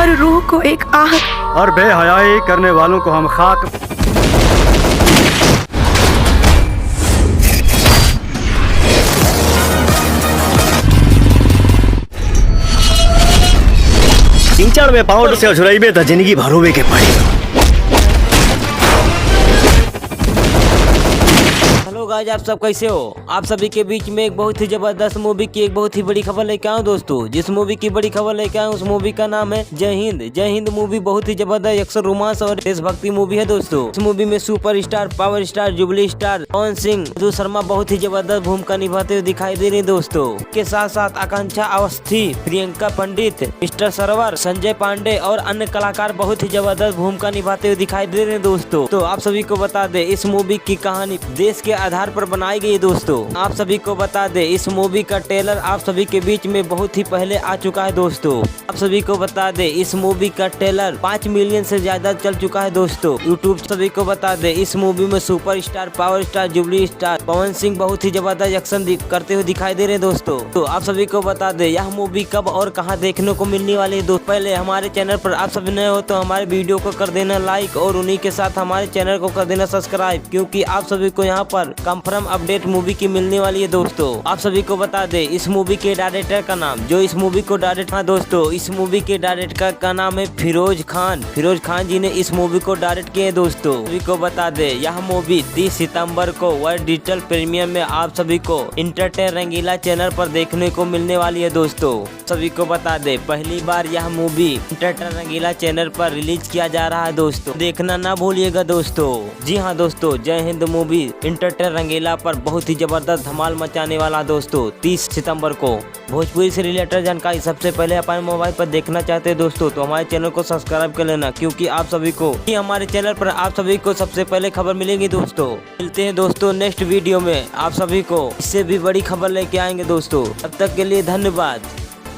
हर रूह को एक आह और बेहयाई करने वालों को हम खाक। तीन चार में पाउंड से अझुराई में जिंदगी भरोवे के पड़ी। हेलो गाइस, आप सब कैसे हो? आप सभी के बीच में एक बहुत ही जबरदस्त मूवी की एक बहुत ही बड़ी खबर लेके आऊँ दोस्तों। जिस मूवी की बड़ी खबर लेके आऊँ उस मूवी का नाम है जय हिंद। जय हिंद मूवी बहुत ही जबरदस्त एक्शन रोमांस और देशभक्ति मूवी है दोस्तों। इस मूवी में super star, power star, jubilee star, Pawan Singh, Madhu Sharma बहुत ही जबरदस्त भूमिका निभाते हुए दिखाई दे रही है दोस्तों। के साथ साथ आकांक्षा अवस्थी, प्रियंका पंडित, मिस्टर सरवर, संजय पांडे और अन्य कलाकार बहुत ही जबरदस्त भूमिका निभाते हुए दिखाई दे रहे हैं दोस्तों। तो आप सभी को बता दे इस मूवी की कहानी देश के आधार पर बनाई गई है दोस्तों। आप सभी को बता दे इस मूवी का ट्रेलर आप सभी के बीच में बहुत ही पहले आ चुका है दोस्तों। आप सभी को बता दे इस मूवी का ट्रेलर 5 मिलियन से ज्यादा चल चुका है दोस्तों यूट्यूब। सभी को बता दे इस मूवी में super star, power star, jubilee star, Pawan Singh बहुत ही जबरदस्त एक्शन करते हुए दिखाई दे रहे हैं दोस्तों। तो आप सभी को बता दे यह मूवी कब और कहां देखने को मिलने वाली है दोस्तों। पहले हमारे चैनल पर आप सभी नए हो तो हमारे वीडियो को कर देना लाइक और उन्हीं के साथ हमारे चैनल को कर देना सब्सक्राइब, क्योंकि आप सभी को यहाँ पर कंफर्म अपडेट मूवी की मिलने वाली है दोस्तों। आप सभी को बता दे इस मूवी के डायरेक्टर का नाम, जो इस मूवी को डायरेक्ट, हाँ दोस्तों, इस मूवी के डायरेक्टर का नाम है फिरोज खान। फिरोज खान जी ने इस मूवी को डायरेक्ट किया है दोस्तों। सभी को बता दे यह मूवी 30 सितंबर को वर्ल्ड डिजिटल प्रीमियम में आप सभी को इंटरटेन रंगीला चैनल पर देखने को मिलने वाली है दोस्तों। सभी को बता दे पहली बार यह मूवी इंटरटेन रंगीला चैनल पर रिलीज किया जा रहा है दोस्तों। देखना ना भूलिएगा दोस्तों। जी हाँ दोस्तों, जय हिंद मूवी इंटरटेन रंगीला पर बहुत ही जबरदस्त धमाल मचाने वाला दोस्तों 30 सितंबर को। भोजपुरी से रिलेटेड जानकारी सबसे पहले अपने मोबाइल पर देखना चाहते हैं दोस्तों तो हमारे चैनल को सब्सक्राइब कर लेना, क्योंकि आप सभी को हमारे चैनल पर आप सभी को सबसे पहले खबर मिलेगी दोस्तों। मिलते हैं दोस्तों नेक्स्ट वीडियो में, आप सभी को इससे भी बड़ी खबर लेके आएंगे दोस्तों। तब तक के लिए धन्यवाद।